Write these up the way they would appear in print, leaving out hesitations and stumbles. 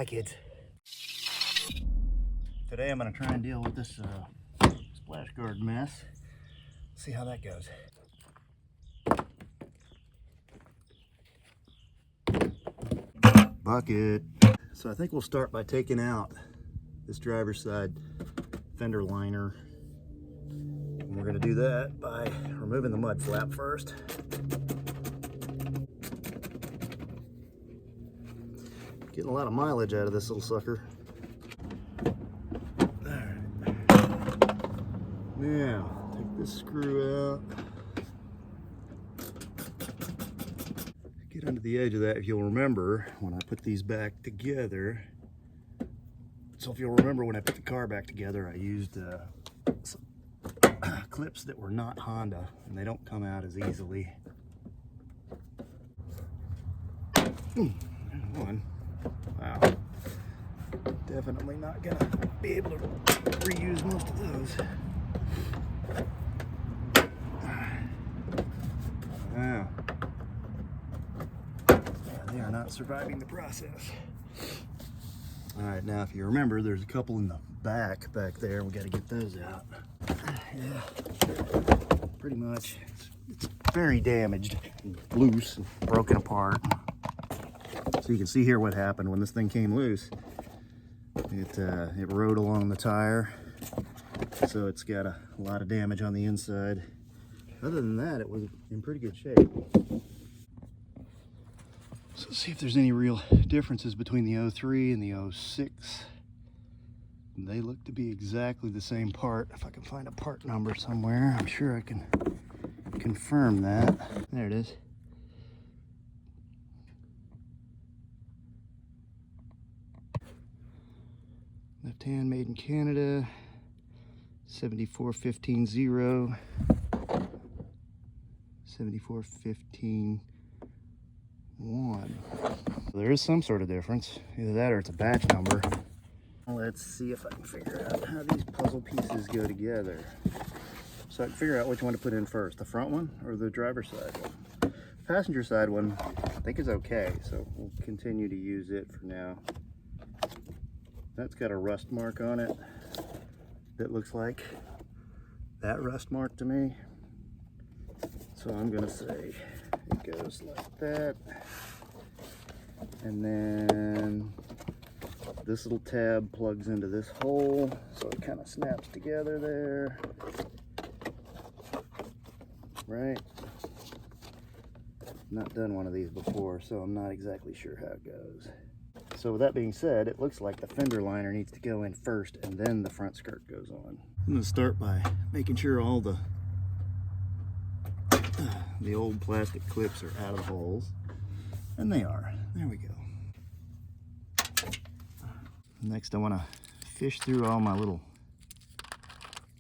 Hi kids. Today I'm going to try and deal with this splash guard mess. See how that goes. Bucket. So I think we'll start by taking out this driver's side fender liner. And we're going to do that by removing the mud flap first. Getting a lot of mileage out of this little sucker. Now, take this screw out. Get under the edge of that. If you'll remember, when I put these back together, so if you'll remember when I put the car back together, I used some clips that were not Honda, and they don't come out as easily. One. Wow. Definitely not gonna be able to reuse most of those. Wow. Yeah, they are not surviving the process. All right, now if you remember, there's a couple in the back there. We got to get those out. Yeah, pretty much. It's very damaged, and loose, and broken apart. So you can see here what happened when this thing came loose. It rode along the tire, so it's got a lot of damage on the inside. Other than that, it was in pretty good shape. So let's see if there's any real differences between the 03 and the 06. They look to be exactly the same part. If I can find a part number somewhere, I'm sure I can confirm that. There it is. Left hand, made in Canada, 74150, 74151. There is some sort of difference. Either that or it's a batch number. Let's see if I can figure out how these puzzle pieces go together. So I can figure out which one to put in first, the front one or the driver's side one. The passenger side one I think is okay, so we'll continue to use it for now. That's got a rust mark on it. That looks like that rust mark to me. So I'm gonna say it goes like that. And then this little tab plugs into this hole, so it kind of snaps together there. Right? Not done one of these before, so I'm not exactly sure how it goes. So with that being said, it looks like the fender liner needs to go in first and then the front skirt goes on. I'm gonna start by making sure all the old plastic clips are out of the holes. And they are. There we go. Next I wanna fish through all my little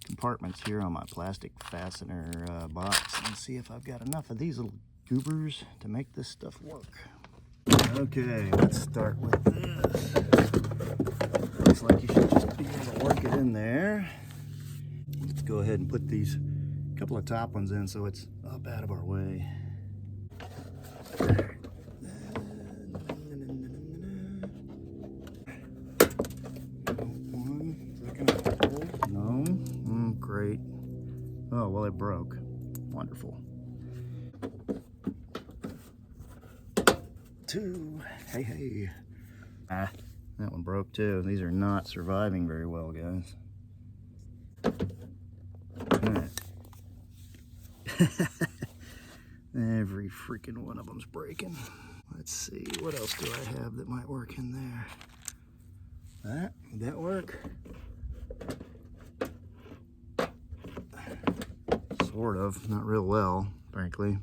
compartments here on my plastic fastener box and see if I've got enough of these little goobers to make this stuff work. Okay, let's start with this. Looks like you should just be able to work it in there. Let's go ahead and put these couple of top ones in so it's up out of our way. No? Great. Oh, well, it broke. Wonderful. Two. Hey. Ah, that one broke too. These are not surviving very well, guys. All right. Every freaking one of them's breaking. Let's see, what else do I have that might work in there? Would that work? Sort of, not real well, frankly.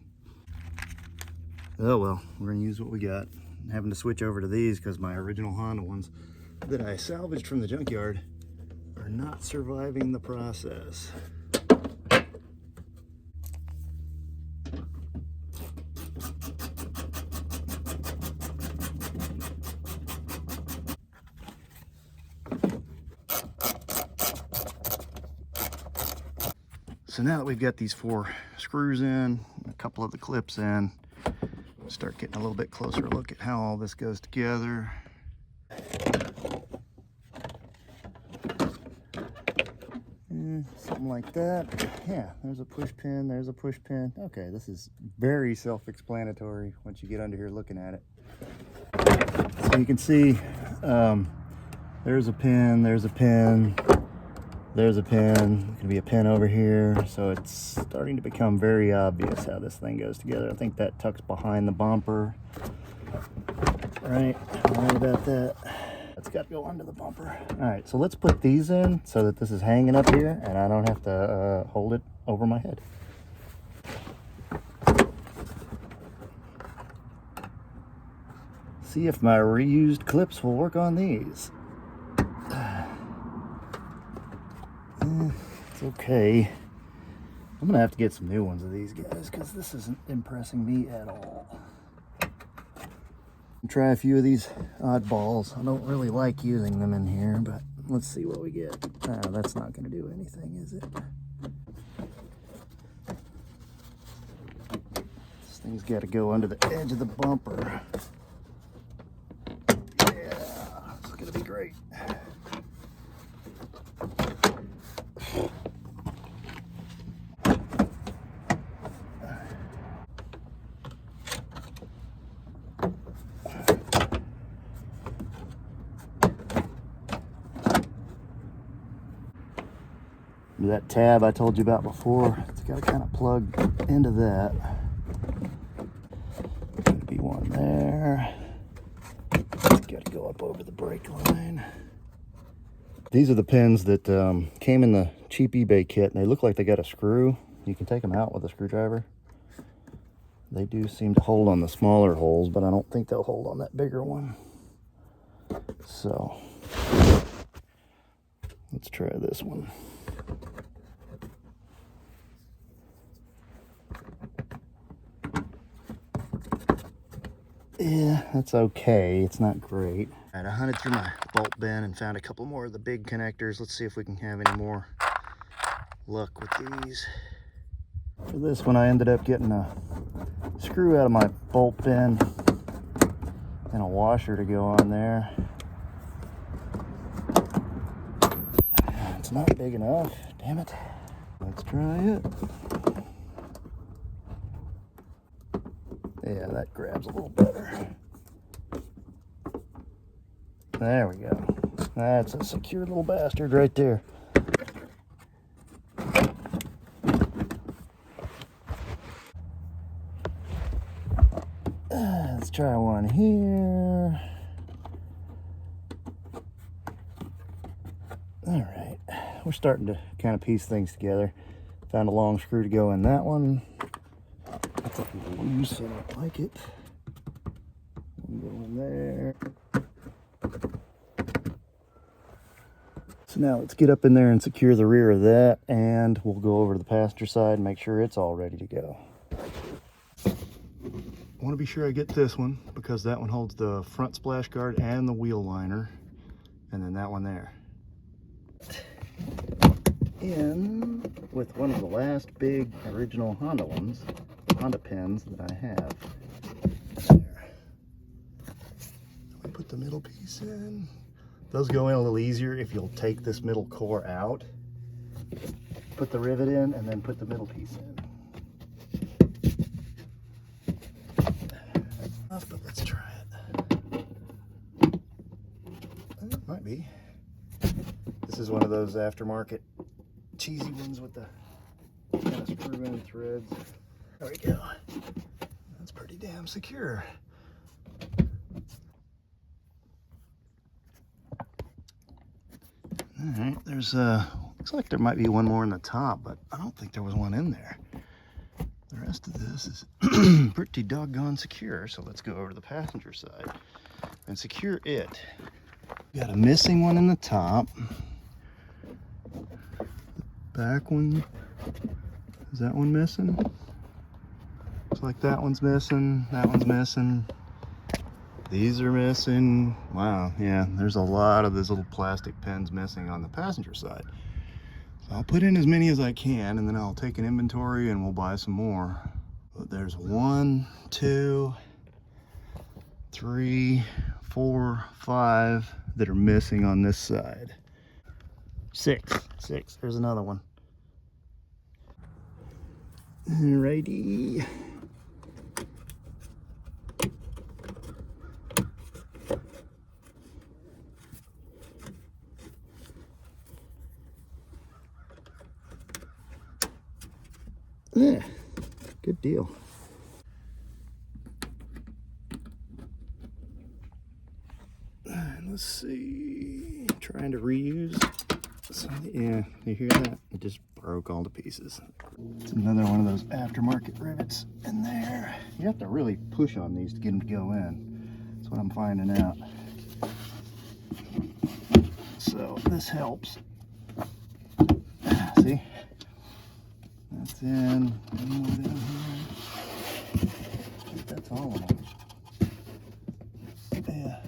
Oh well, we're gonna use what we got. I'm having to switch over to these because my original Honda ones that I salvaged from the junkyard are not surviving the process. So now that we've got these 4 screws in, a couple of the clips in, start getting a little bit closer look at how all this goes together. something like that. Yeah, there's a push pin, there's a push pin. Okay, this is very self-explanatory once you get under here looking at it. So you can see there's a pin, there's a pin, there's a pin. There's gonna be a pin over here. So it's starting to become very obvious how this thing goes together. I think that tucks behind the bumper. Right, don't worry about that. It's got to go under the bumper. All right, so let's put these in so that this is hanging up here and I don't have to hold it over my head. See if my reused clips will work on these. It's okay. I'm gonna have to get some new ones of these guys because this isn't impressing me at all. Try a few of these oddballs. I don't really like using them in here, but let's see what we get. Oh, that's not going to do anything, is it? This thing's got to go under the edge of the bumper. Yeah, it's going to be great. That tab I told you about before, it's got to kind of plug into that. There's going to be one there. It's got to go up over the brake line. These are the pins that came in the cheap eBay kit, and they look like they got a screw. You can take them out with a screwdriver. They do seem to hold on the smaller holes, but I don't think they'll hold on that bigger one. So let's try this one. Yeah, that's okay. It's not great. All right, I hunted through my bolt bin and found a couple more of the big connectors. Let's see if we can have any more luck with these. For this one, I ended up getting a screw out of my bolt bin and a washer to go on there. It's not big enough. Damn it. Let's try it. Yeah, that grabs a little better. There we go. That's a secure little bastard right there. Let's try one here. All right, we're starting to kind of piece things together. Found a long screw to go in that one. It's loose, I don't like it. Go in there. So now let's get up in there and secure the rear of that, and we'll go over to the passenger side and make sure it's all ready to go. I want to be sure I get this one because that one holds the front splash guard and the wheel liner, and then that one there. In with one of the last big original Honda pins that I have. There. We put the middle piece in. Those go in a little easier if you'll take this middle core out, put the rivet in, and then put the middle piece in. That's enough, but let's try it. It might be. This is one of those aftermarket cheesy ones with the kind of screw-in threads. There we go. That's pretty damn secure. All right, there's looks like there might be one more in the top, but I don't think there was one in there. The rest of this is pretty doggone secure, so let's go over to the passenger side and secure it. Got a missing one in the top. The back one, is that one missing? Looks like that one's missing, that one's missing. These are missing. Wow, yeah, there's a lot of these little plastic pins missing on the passenger side. So I'll put in as many as I can, and then I'll take an inventory and we'll buy some more. But there's 1, 2, 3, 4, 5 that are missing on this side. 6. There's another one. Alrighty. Yeah, good deal. Let's see, trying to reuse. So, yeah, you hear that? It just broke all to pieces. It's another one of those aftermarket rivets in there. You have to really push on these to get them to go in. That's what I'm finding out. So this helps. See? That's in. One more down here. I think that's all of them. Yeah.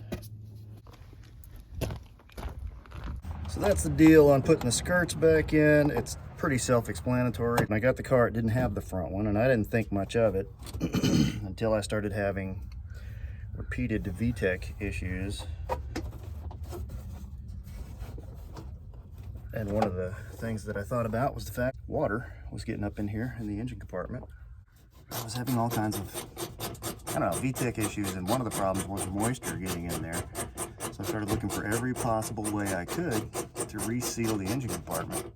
So that's the deal on putting the skirts back in. It's pretty self-explanatory. When I got the car, it didn't have the front one, and I didn't think much of it until I started having repeated VTEC issues. And one of the things that I thought about was the fact water was getting up in here in the engine compartment. I was having all kinds of, I don't know, VTEC issues, and one of the problems was moisture getting in there. So I started looking for every possible way I could to reseal the engine compartment.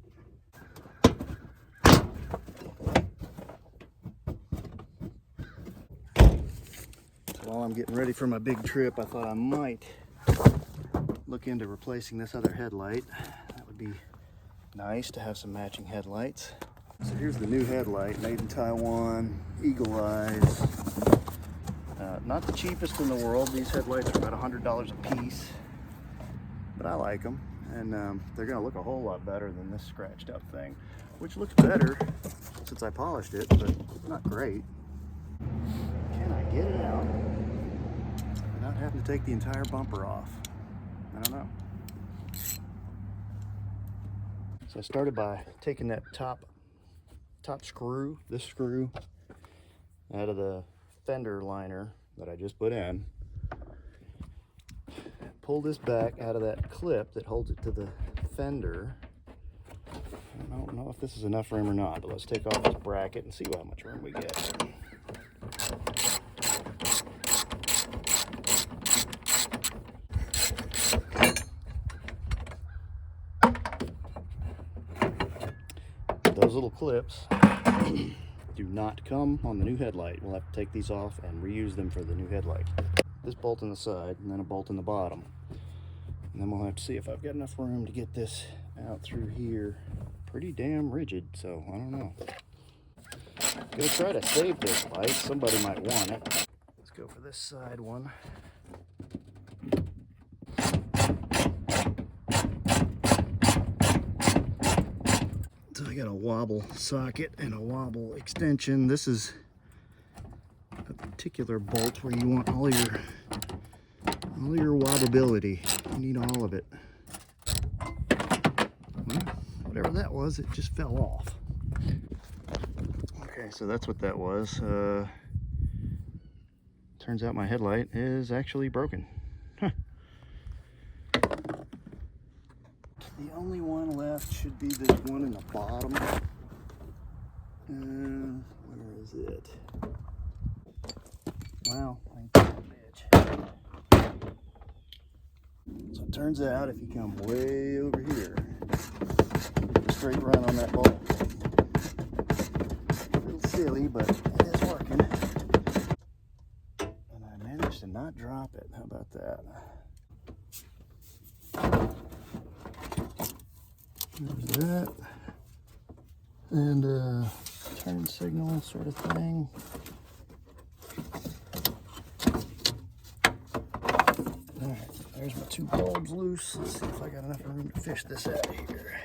So while I'm getting ready for my big trip, I thought I might look into replacing this other headlight. That would be nice to have some matching headlights. So here's the new headlight, made in Taiwan, Eagle Eyes. Not the cheapest in the world. These headlights are about $100 a piece, but I like them, and they're gonna look a whole lot better than this scratched up thing, which looks better since I polished it, but not great. Can I get it out without having to take the entire bumper off? I don't know. So I started by taking that top screw, this screw, out of the fender liner that I just put in. Pull this back out of that clip that holds it to the fender. I don't know if this is enough room or not, but let's take off this bracket and see how much room we get. Those little clips do not come on the new headlight. We'll have to take these off and reuse them for the new headlight. This bolt in the side and then a bolt in the bottom. And then we'll have to see if I've got enough room to get this out through here. Pretty damn rigid, so I don't know. Gonna try to save this light. Somebody might want it. Let's go for this side one. So I got a wobble socket and a wobble extension. This is a particular bolt where you want all your wobbability. You need all of it. Well, whatever that was, it just fell off. Okay, so that's what that was. Turns out my headlight is actually broken. Huh. The only one left should be this one in the bottom. Where is it? Wow, ain't that a bitch. So it turns out if you come way over here, straight run on that bolt. A little silly, but it is working. And I managed to not drop it. How about that? There's that. And turn signal sort of thing. Alright, there's my two bulbs loose. Let's see if I got enough room to fish this out of here.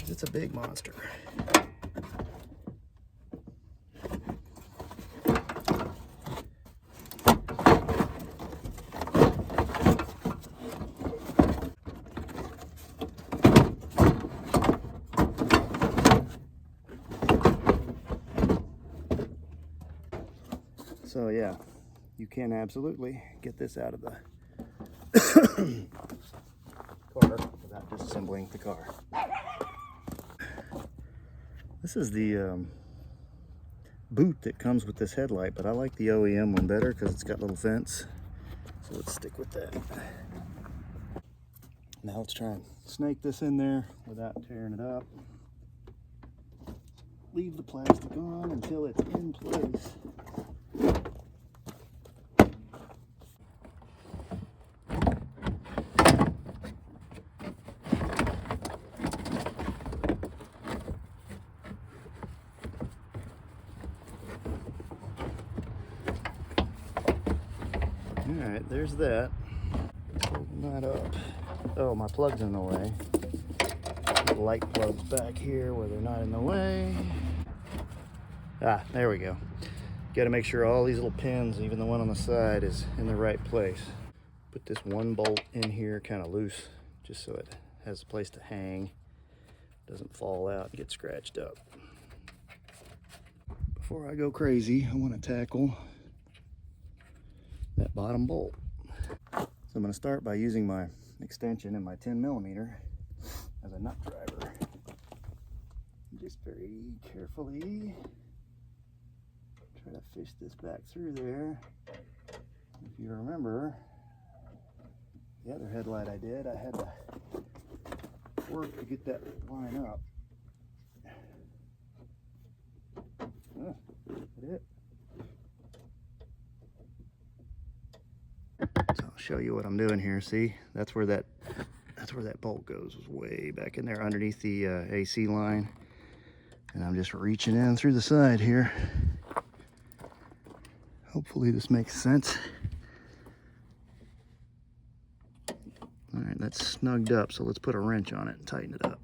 It's a big monster. So yeah, you can absolutely get this out of the car without disassembling the car. This is the boot that comes with this headlight, but I like the OEM one better because it's got little vents. So let's stick with that. Now let's try and snake this in there without tearing it up. Leave the plastic on until it's in place. All right, there's that. Open that up. Oh, my plug's in the way. The light plugs back here where they're not in the way. Ah, there we go. Got to make sure all these little pins, even the one on the side, is in the right place. Put this one bolt in here kind of loose, just so it has a place to hang. Doesn't fall out and get scratched up. Before I go crazy, I want to tackle that bottom bolt. So I'm going to start by using my extension and my 10mm as a nut driver. Just very carefully try to fish this back through there. If you remember the other headlight I did, I had to work to get that line up. Oh, that's it. So I'll show you what I'm doing here. See, that's where that bolt goes, was way back in there underneath the AC line. And I'm just reaching in through the side here. Hopefully this makes sense. All right, that's snugged up, so let's put a wrench on it and tighten it up.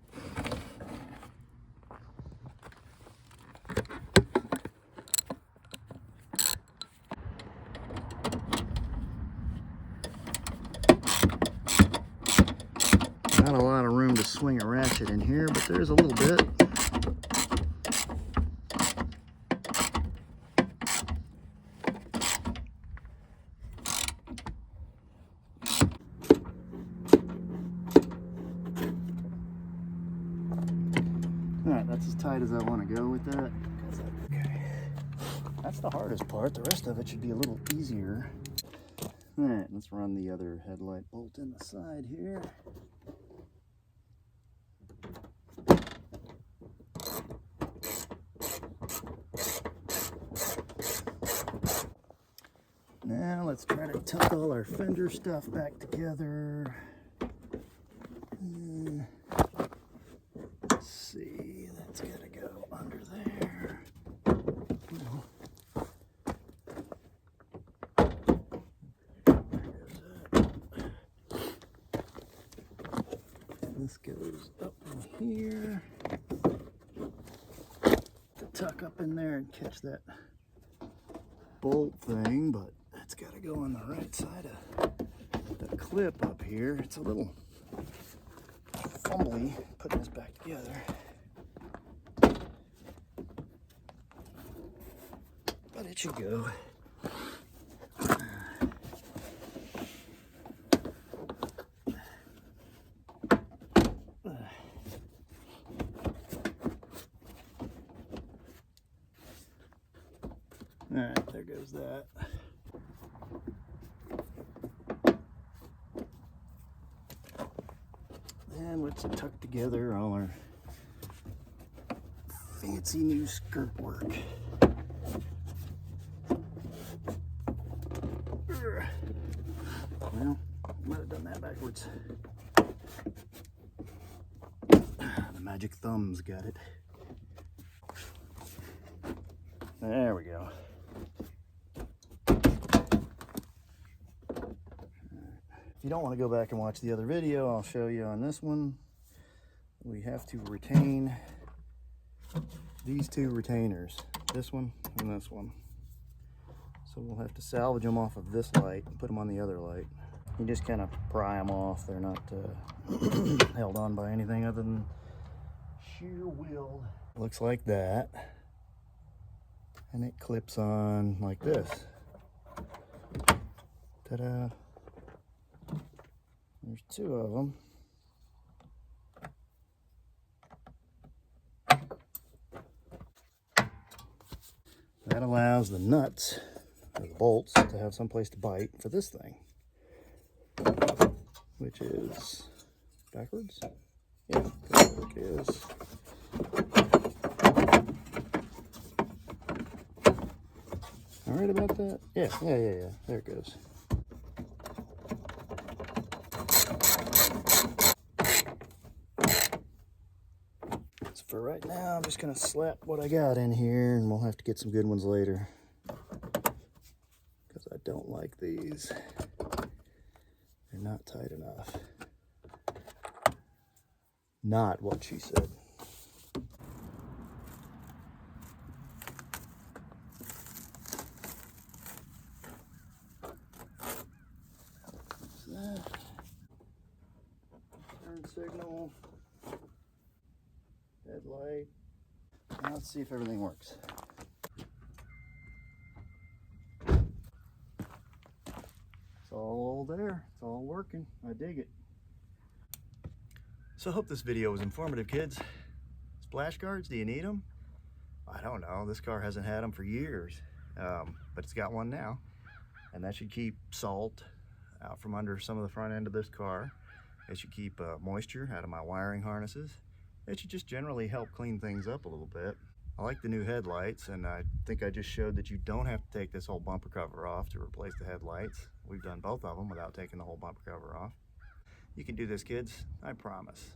Not a lot of room to swing a ratchet in here, but there's a little bit. Alright, that's as tight as I want to go with that. Okay. That's the hardest part. The rest of it should be a little easier. Alright, let's run the other headlight bolt in the side here. Now let's try to tuck all our fender stuff back together. Let's see, that's gotta go under there. This goes up in here. To tuck up in there and catch that bolt thing, but it's got to go on the right side of the clip up here. It's a little fumbly putting this back together, but it should go. All right, there goes that. And let's tuck together all our fancy new skirt work. Well, might have done that backwards. The magic thumbs got it. There we go. If you don't want to go back and watch the other video, I'll show you on this one. We have to retain these two retainers, this one and this one. So we'll have to salvage them off of this light and put them on the other light. You just kind of pry them off. They're not held on by anything other than sheer will. Looks like that. And it clips on like this. Ta-da! There's two of them. that allows the nuts, or the bolts, to have some place to bite for this thing, which is backwards. Yeah, it is. All right about that? Yeah. There it goes. So for right now, I'm just gonna slap what I got in here, and we'll have to get some good ones later, because I don't like these. They're not tight enough. Not what she said. Turn signal, headlight. Now let's see if everything works. It's all there. It's all working. I dig it. So I hope this video was informative, kids. Splash guards, do you need them? I don't know. This car hasn't had them for years, but it's got one now, and that should keep salt out from under some of the front end of this car. It should keep moisture out of my wiring harnesses. It should just generally help clean things up a little bit. I like the new headlights, and I think I just showed that you don't have to take this whole bumper cover off to replace the headlights. We've done both of them without taking the whole bumper cover off. You can do this, kids. I promise.